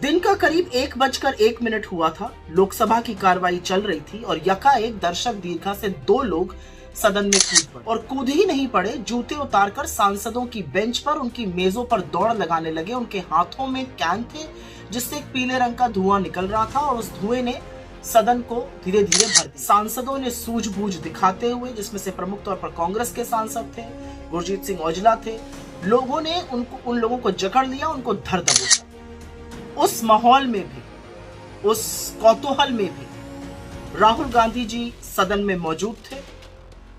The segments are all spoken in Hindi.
दिन का करीब 1:01 हुआ था। लोकसभा की कार्रवाई चल रही थी और यकाएक दर्शक दीर्घा से 2 लोग सदन में कूद पड़े और कूद ही नहीं पड़े, जूते उतारकर सांसदों की बेंच पर, उनकी मेजों पर दौड़ लगाने लगे। उनके हाथों में कैन थे जिससे एक पीले रंग का धुआं निकल रहा था और उस धुएं ने सदन को धीरे धीरे भर दिया। सांसदों ने सूझबूझ दिखाते हुए, जिसमें से प्रमुख तौर पर कांग्रेस के सांसद थे, गुरजीत सिंह औजला थे, लोगों ने उन लोगों को जकड़ लिया, उनको धर दबोचा। उस माहौल में भी, उस कौतूहल में भी राहुल गांधी जी सदन में मौजूद थे।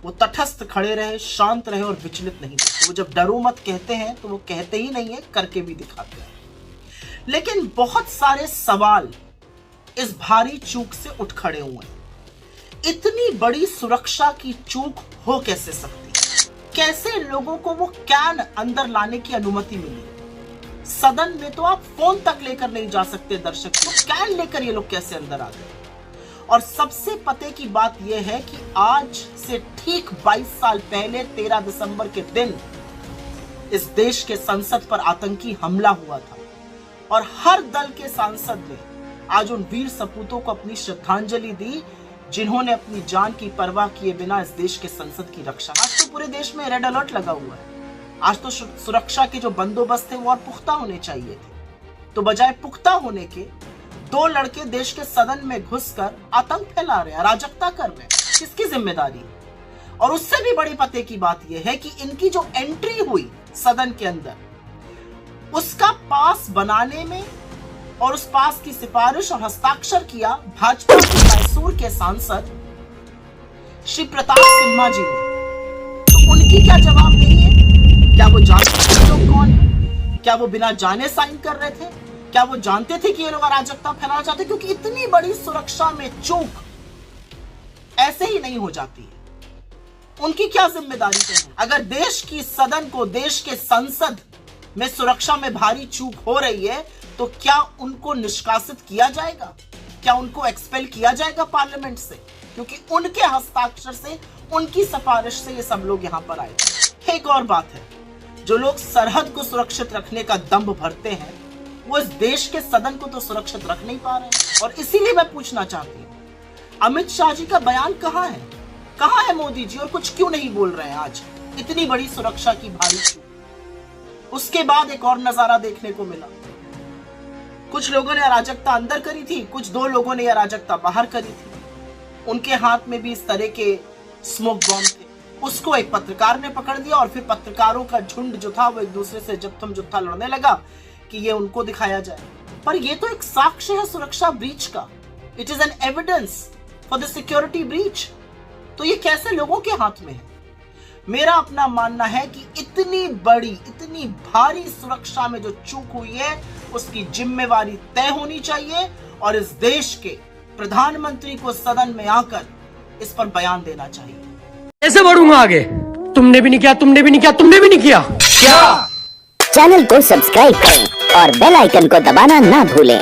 वो तटस्थ खड़े रहे, शांत रहे और विचलित नहीं थे। वो जब डरो मत कहते हैं तो वो कहते ही नहीं है, करके भी दिखाते हैं। लेकिन बहुत सारे सवाल इस भारी चूक से उठ खड़े हुए हैं। इतनी बड़ी सुरक्षा की चूक हो कैसे सकती? कैसे लोगों को वो कैन अंदर लाने की अनुमति मिली? सदन में तो आप फोन तक लेकर नहीं जा सकते दर्शक, तो कैन लेकर ये लोग कैसे अंदर आ गए? और सबसे पते की बात यह है कि आज से ठीक 22 साल पहले 13 दिसंबर के दिन इस देश के संसद पर आतंकी हमला हुआ था और हर दल के सांसद ने आज उन वीर सपूतों को अपनी श्रद्धांजलि दी जिन्होंने अपनी जान की परवाह किए बिना इस देश के संसद की रक्षा। आज तो पूरे देश में रेड अलर्ट लगा हुआ है। आज तो सुरक्षा के जो बंदोबस्त थे वो और पुख्ता होने चाहिए थे, तो बजाय पुख्ता होने के 2 लड़के देश के सदन में घुसकर आतंक फैला रहे हैं, अराजकता कर रहे हैं। किसकी जिम्मेदारी है? और उससे भी बड़ी पते की बात यह है कि इनकी जो एंट्री हुई सदन के अंदर, उसका पास बनाने में और उस पास की सिफारिश और हस्ताक्षर किया भाजपा के मैसूर के सांसद श्री प्रताप सिम्हा जी ने। तो उनकी क्या जवाबदेही है? क्या वो जानते थे लोग कौन है? क्या वो बिना जाने साइन कर रहे थे? क्या वो जानते थे कि ये लोग अराजकता फैलाना चाहते? क्योंकि इतनी बड़ी सुरक्षा में चूक ऐसे ही नहीं हो जाती है। उनकी क्या जिम्मेदारी है? अगर देश की सदन को, देश के संसद में सुरक्षा में भारी चूक हो रही है तो क्या उनको निष्कासित किया जाएगा? क्या उनको एक्सपेल किया जाएगा पार्लियामेंट से? क्योंकि उनके हस्ताक्षर से, उनकी सिफारिश से ये सब लोग यहां पर आए। एक और बात है, जो लोग सरहद को सुरक्षित रखने का दंभ भरते हैं वो इस देश के सदन को तो सुरक्षित रख नहीं पा रहे हैं। और इसीलिए मैं पूछना चाहती हूँ, अमित शाह जी का बयान कहाँ है? कहाँ है मोदी जी? और कुछ क्यों नहीं बोल रहे हैं आज इतनी बड़ी सुरक्षा की भारी चूक? उसके बाद एक और नजारा देखने को मिला। कुछ लोगों ने अराजकता अंदर करी थी, कुछ 2 लोगों ने अराजकता बाहर करी थी। उनके हाथ में भी इस तरह के स्मोक बॉम्ब थे। उसको एक पत्रकार ने पकड़ लिया और फिर पत्रकारों का झुंड जो था वो एक दूसरे से जब थम जुत्था लड़ने लगा कि ये उनको दिखाया जाए। पर ये तो एक साक्ष्य है सुरक्षा ब्रीच का। It is an evidence for the security breach. तो ये कैसे लोगों के हाथ में है? मेरा अपना मानना है कि इतनी बड़ी, इतनी भारी सुरक्षा में जो चूक हुई है उसकी जिम्मेवारी तय होनी चाहिए और इस देश के प्रधानमंत्री को सदन में आकर इस पर बयान देना चाहिए। कैसे बढ़ूंगा आगे? तुमने भी नहीं किया, तुमने भी नहीं किया, तुमने भी नहीं किया क्या? चैनल को सब्सक्राइब करें और बेल आइकन को दबाना ना भूलें।